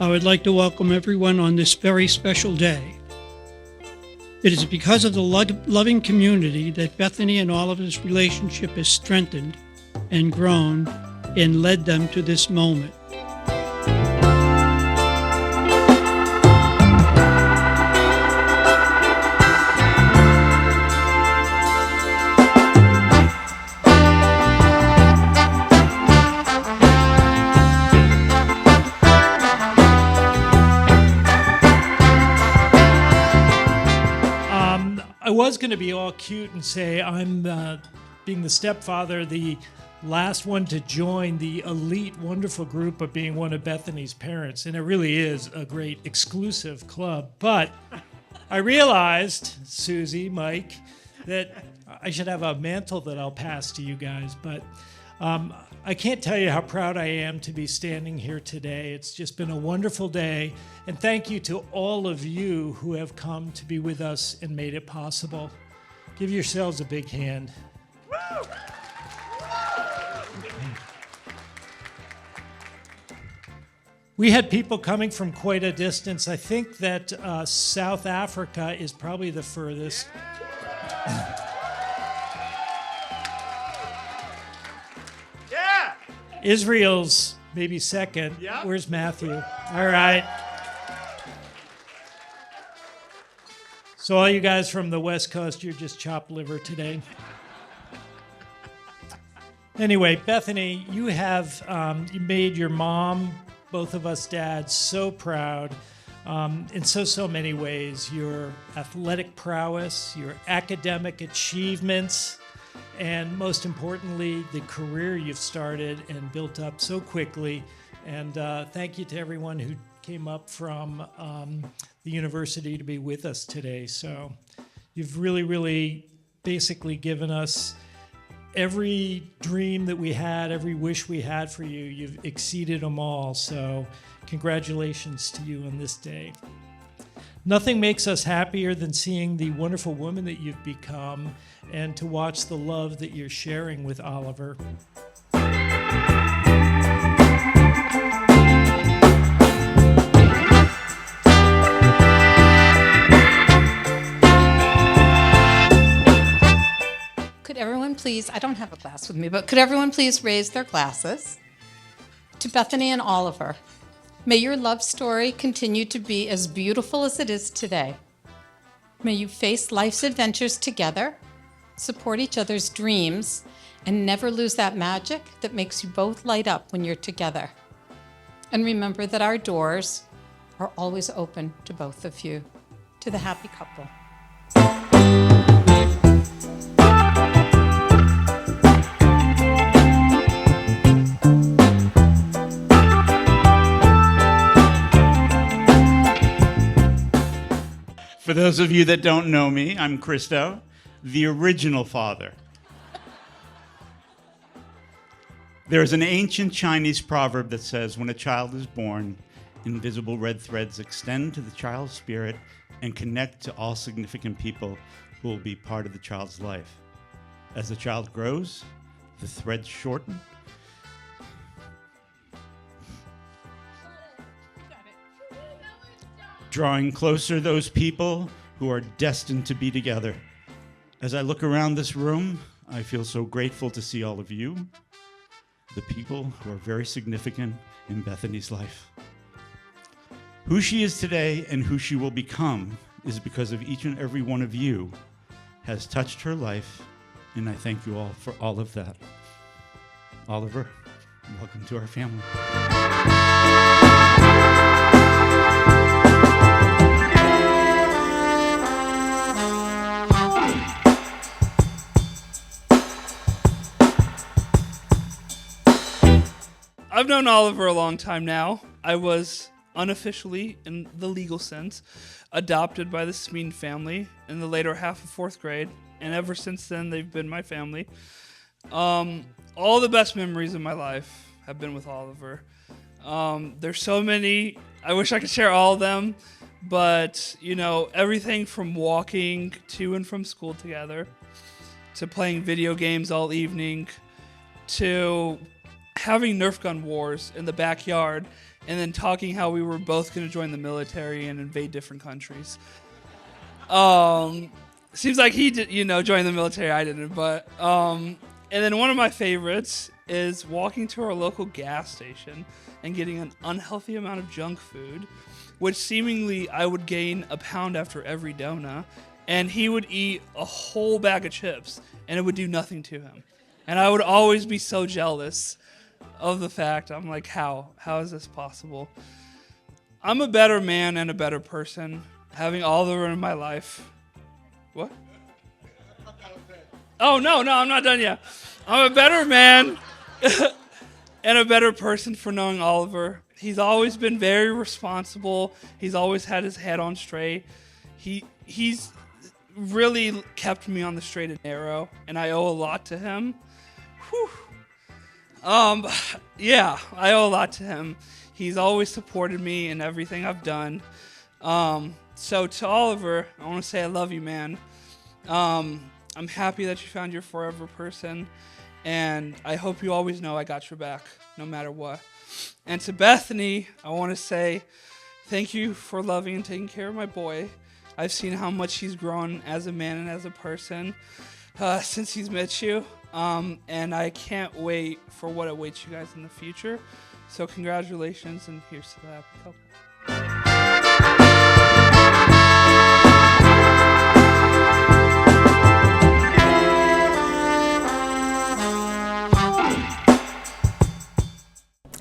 I would like to welcome everyone on this very special day. It is because of the loving community that Bethany and Oliver's relationship has strengthened and grown and led them to this moment. I was going to be all cute and say I'm being the stepfather, the last one to join the elite, wonderful group of being one of Bethany's parents. And it really is a great exclusive club. But I realized, Susie, Mike, that I should have a mantle that I'll pass to you guys. But I can't tell you how proud I am to be standing here today. It's just been a wonderful day. And thank you to all of you who have come to be with us and made it possible. Give yourselves a big hand. We had people coming from quite a distance. I think that South Africa is probably the furthest. Yeah. Israel's maybe second. Yeah. Where's Matthew? All right. So all you guys from the West Coast, you're just chopped liver today. Anyway, Bethany, you have you made your mom, both of us dads, so proud in so many ways. Your athletic prowess, your academic achievements, and most importantly, the career you've started and built up so quickly. And thank you to everyone who came up from the university to be with us today. So you've really basically given us every dream that we had, every wish we had for you. You've exceeded them all. So congratulations to you on this day. Nothing makes us happier than seeing the wonderful woman that you've become and to watch the love that you're sharing with Oliver. Could everyone please, I don't have a glass with me, but could everyone please raise their glasses to Bethany and Oliver? May your love story continue to be as beautiful as it is today. May you face life's adventures together, support each other's dreams, and never lose that magic that makes you both light up when you're together. And remember that our doors are always open to both of you. To the happy couple. For those of you that don't know me, I'm Christo, the original father. There's an ancient Chinese proverb that says, when a child is born, invisible red threads extend to the child's spirit and connect to all significant people who will be part of the child's life. As the child grows, the threads shorten. Drawing closer those people who are destined to be together. As I look around this room, I feel so grateful to see all of you, the people who are very significant in Bethany's life. Who she is today and who she will become is because of each and every one of you has touched her life, and I thank you all for all of that. Oliver, welcome to our family. I've known Oliver a long time now. I was unofficially, in the legal sense, adopted by the Smeen family in the later half of 4th grade, and ever since then, they've been my family. All the best memories of my life have been with Oliver. There's so many. I wish I could share all of them, but, you know, everything from walking to and from school together, to playing video games all evening, to having Nerf gun wars in the backyard and then talking how we were both going to join the military and invade different countries. Seems like he did, join the military. I didn't, but and then one of my favorites is walking to our local gas station and getting an unhealthy amount of junk food, which seemingly I would gain a pound after every donut, and he would eat a whole bag of chips, and it would do nothing to him. And I would always be so jealous of the fact. I'm like, how is this possible? I'm a better man and a better person, having Oliver in my life. What? Oh, no, I'm not done yet. I'm a better man and a better person for knowing Oliver. He's always been very responsible. He's always had his head on straight. He's really kept me on the straight and narrow, and I owe a lot to him. Whew. Yeah, I owe a lot to him. He's always supported me in everything I've done. So to Oliver, I want to say I love you, man. I'm happy that you found your forever person, and I hope you always know I got your back, no matter what. And to Bethany, I want to say thank you for loving and taking care of my boy. I've seen how much he's grown as a man and as a person since he's met you, and I can't wait for what awaits you guys in the future. So congratulations, and here's to the happy couple.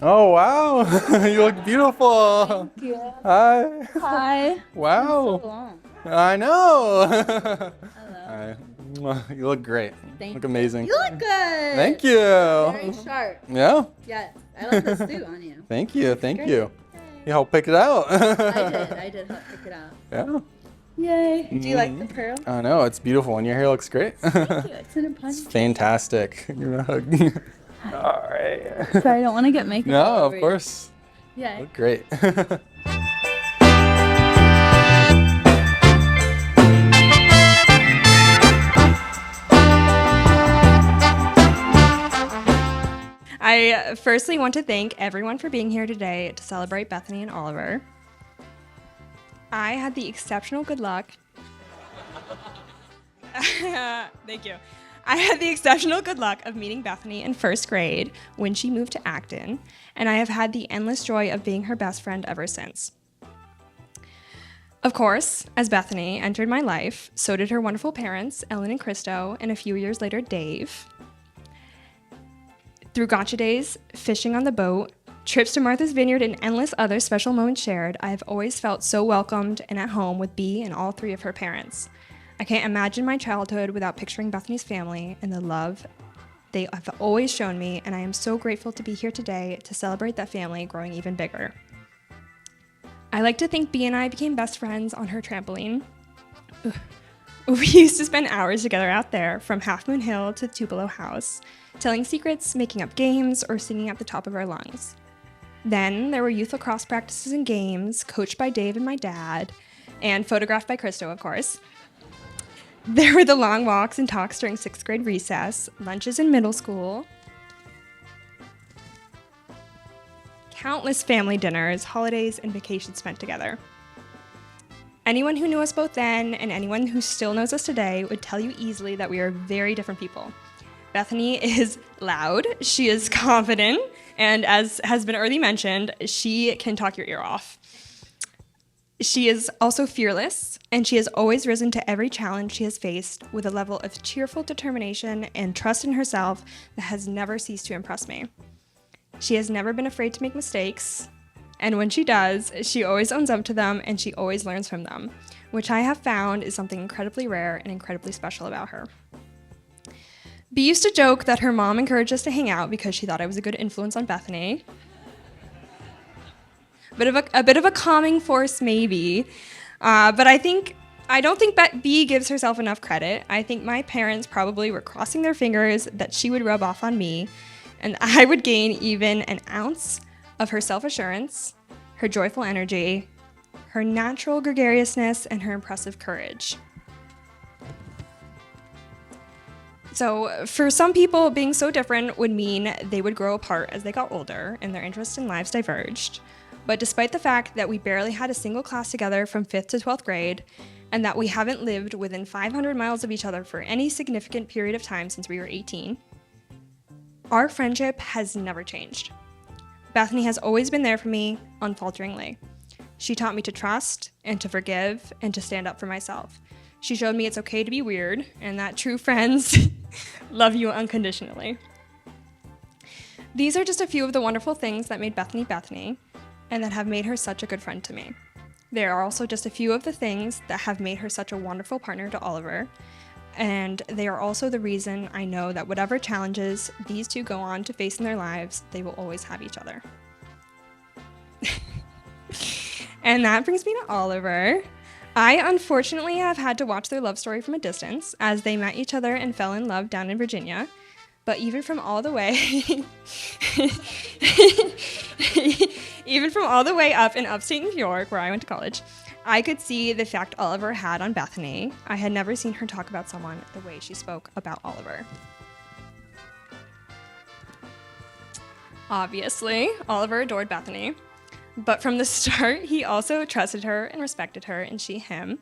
Oh, wow. You look beautiful. Thank you. Hi. Hi. Wow. So long. I know. Hello. Hi. You look great. Thank Look you. amazing. You look good. Thank you. Very sharp. Yeah. Yes. I like the suit on you. Thank you. Thank Great. you. You helped pick it out. I did help pick it out. Yeah. Yay. Do you like the pearl? I know. It's beautiful, and your hair looks great. Thank you. It's in a punch. It's fantastic. Give me a hug. All right. Sorry, I don't want to get makeup. all No, over of you. course. Yeah. Look great. I firstly want to thank everyone for being here today to celebrate Bethany and Oliver. I had the exceptional good luck. Thank you. I had the exceptional good luck of meeting Bethany in first grade when she moved to Acton, and I have had the endless joy of being her best friend ever since. Of course, as Bethany entered my life, so did her wonderful parents, Ellen and Christo, and a few years later, Dave. Through gotcha days, fishing on the boat, trips to Martha's Vineyard, and endless other special moments shared, I have always felt so welcomed and at home with Bea and all three of her parents. I can't imagine my childhood without picturing Bethany's family and the love they have always shown me, and I am so grateful to be here today to celebrate that family growing even bigger. I like to think Bea and I became best friends on her trampoline. We used to spend hours together out there, from Half Moon Hill to Tupelo House, telling secrets, making up games, or singing at the top of our lungs. Then there were youth lacrosse practices and games, coached by Dave and my dad, and photographed by Christo, of course. There were the long walks and talks during 6th grade recess, lunches in middle school, countless family dinners, holidays, and vacations spent together. Anyone who knew us both then, and anyone who still knows us today, would tell you easily that we are very different people. Bethany is loud, she is confident, and as has been already mentioned, she can talk your ear off. She is also fearless, and she has always risen to every challenge she has faced with a level of cheerful determination and trust in herself that has never ceased to impress me. She has never been afraid to make mistakes, and when she does, she always owns up to them and she always learns from them, which I have found is something incredibly rare and incredibly special about her. Bea used to joke that her mom encouraged us to hang out because she thought I was a good influence on Bethany. A bit of a calming force, maybe. But I don't think Bea gives herself enough credit. I think my parents probably were crossing their fingers that she would rub off on me, and I would gain even an ounce of her self-assurance, her joyful energy, her natural gregariousness, and her impressive courage. So, for some people, being so different would mean they would grow apart as they got older and their interests in lives diverged. But despite the fact that we barely had a single class together from 5th to 12th grade, and that we haven't lived within 500 miles of each other for any significant period of time since we were 18, our friendship has never changed. Bethany has always been there for me, unfalteringly. She taught me to trust and to forgive and to stand up for myself. She showed me it's okay to be weird and that true friends love you unconditionally. These are just a few of the wonderful things that made Bethany Bethany and that have made her such a good friend to me. There are also just a few of the things that have made her such a wonderful partner to Oliver, and they are also the reason I know that whatever challenges these two go on to face in their lives, they will always have each other. And that brings me to Oliver. I unfortunately have had to watch their love story from a distance as they met each other and fell in love down in Virginia. But even from all the way up in upstate New York, where I went to college, I could see the effect Oliver had on Bethany. I had never seen her talk about someone the way she spoke about Oliver. Obviously, Oliver adored Bethany. But from the start, he also trusted her and respected her, and she him.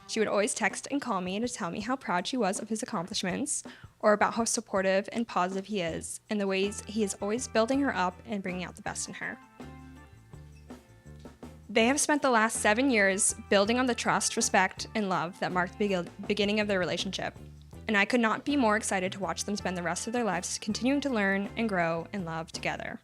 She would always text and call me to tell me how proud she was of his accomplishments, or about how supportive and positive he is, and the ways he is always building her up and bringing out the best in her. They have spent the last 7 years building on the trust, respect, and love that marked the beginning of their relationship, and I could not be more excited to watch them spend the rest of their lives continuing to learn and grow and love together.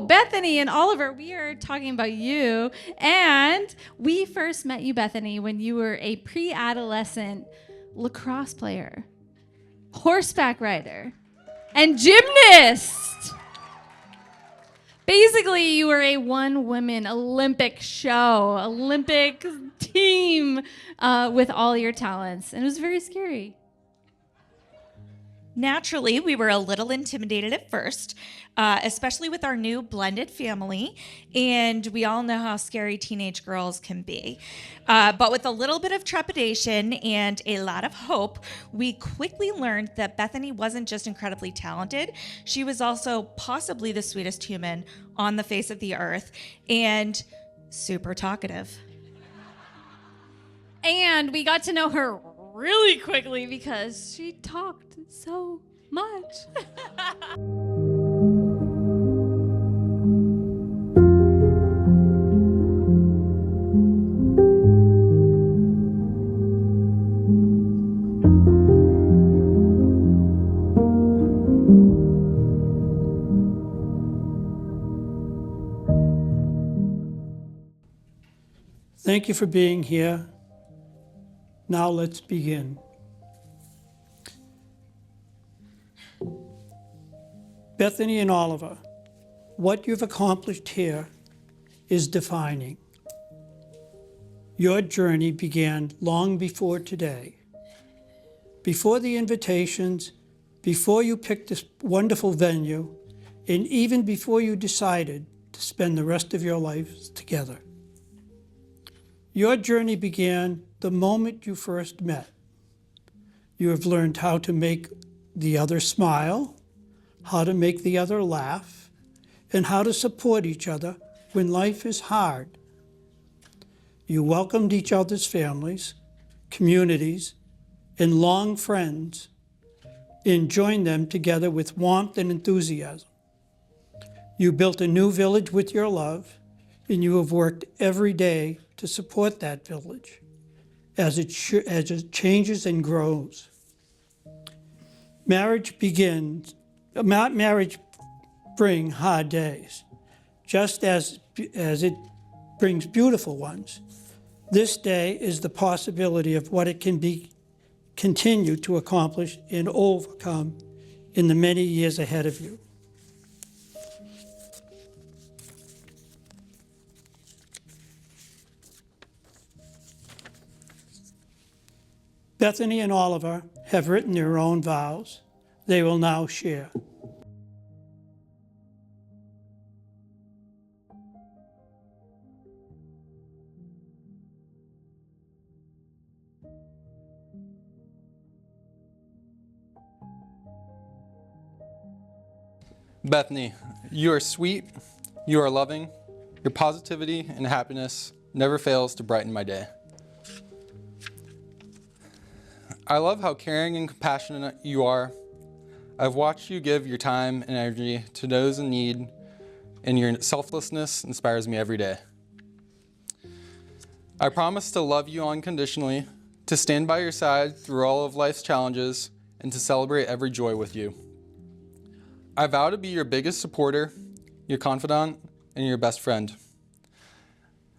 Bethany and Oliver, we are talking about you, and we first met you, Bethany, when you were a pre-adolescent lacrosse player, horseback rider, and gymnast. Basically, you were a one-woman Olympic show, Olympic team with all your talents, and it was very scary. Naturally, we were a little intimidated at first, especially with our new blended family, and we all know how scary teenage girls can be. But with a little bit of trepidation and a lot of hope, we quickly learned that Bethany wasn't just incredibly talented, she was also possibly the sweetest human on the face of the earth, and super talkative. And we got to know her really quickly because she talked so much. Thank you for being here. Now let's begin. Bethany and Oliver, what you've accomplished here is defining. Your journey began long before today. Before the invitations, before you picked this wonderful venue, and even before you decided to spend the rest of your lives together. Your journey began the moment you first met. You have learned how to make the other smile, how to make the other laugh, and how to support each other when life is hard. You welcomed each other's families, communities, and long friends, and joined them together with warmth and enthusiasm. You built a new village with your love, and you have worked every day to support that village as it changes and grows. Marriage bring hard days, just as it brings beautiful ones. This day is the possibility of what it can continue to accomplish and overcome in the many years ahead of you. Bethany and Oliver have written their own vows. They will now share. Bethany, you are sweet, you are loving, your positivity and happiness never fails to brighten my day. I love how caring and compassionate you are. I've watched you give your time and energy to those in need, and your selflessness inspires me every day. I promise to love you unconditionally, to stand by your side through all of life's challenges, and to celebrate every joy with you. I vow to be your biggest supporter, your confidant, and your best friend.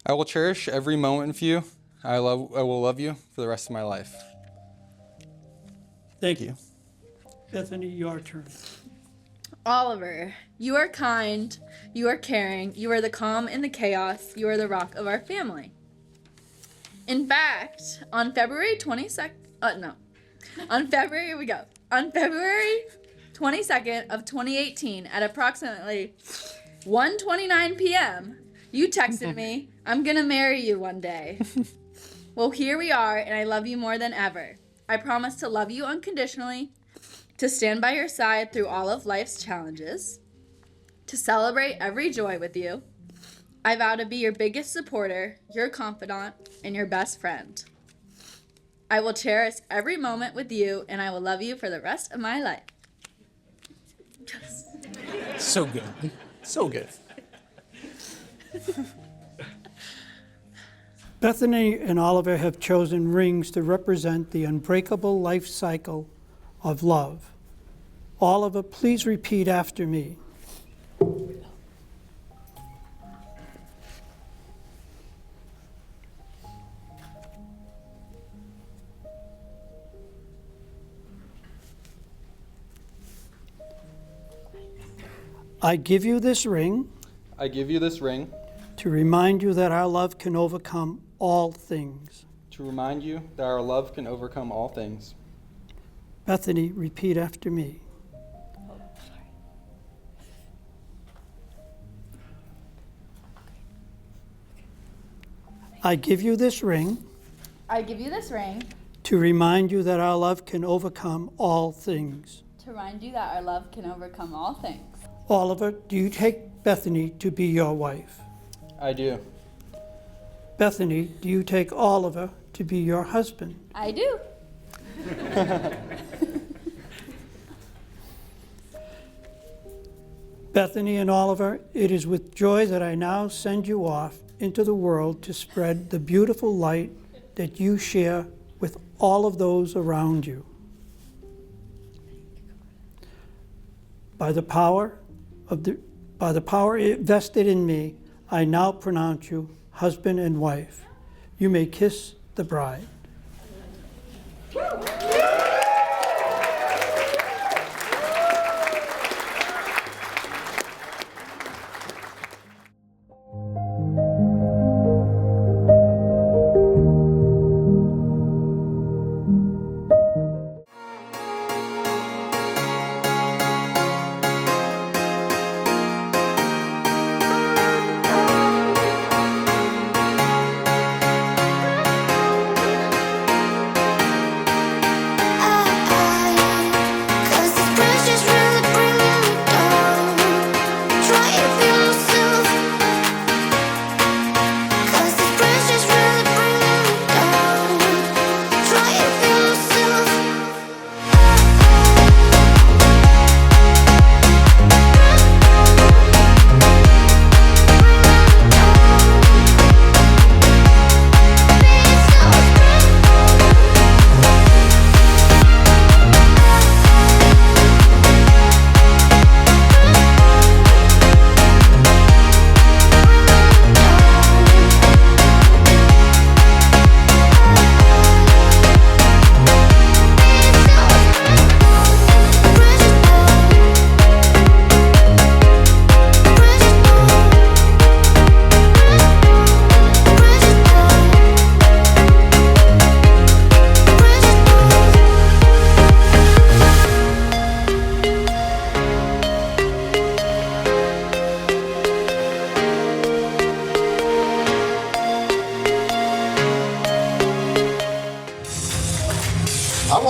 I will cherish every moment with you. I will love you for the rest of my life. Thank you. Bethany, your turn. Oliver, you are kind, you are caring, you are the calm in the chaos, you are the rock of our family. In fact, on February 22nd, on February 22nd of 2018 at approximately 1:29 p.m., you texted me, "I'm gonna marry you one day." Well, here we are, and I love you more than ever. I promise to love you unconditionally, to stand by your side through all of life's challenges, to celebrate every joy with you. I vow to be your biggest supporter, your confidant, and your best friend. I will cherish every moment with you, and I will love you for the rest of my life. So good. So good. Bethany and Oliver have chosen rings to represent the unbreakable life cycle of love. Oliver, please repeat after me. I give you this ring. I give you this ring to remind you that our love can overcome all things. to remind you that our love can overcome all things. Bethany, repeat after me. I give you this ring. I give you this ring to remind you that our love can overcome all things. to remind you that our love can overcome all things. Oliver, do you take Bethany to be your wife? I do. Bethany, do you take Oliver to be your husband? I do. Bethany and Oliver, it is with joy that I now send you off into the world to spread the beautiful light that you share with all of those around you. By the power vested in me, I now pronounce you husband and wife. You may kiss the bride.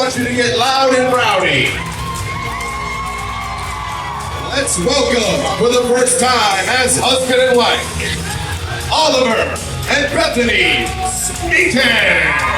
want you to get loud and rowdy. Let's welcome, for the first time as husband and wife, Oliver and Bethany Smeaton.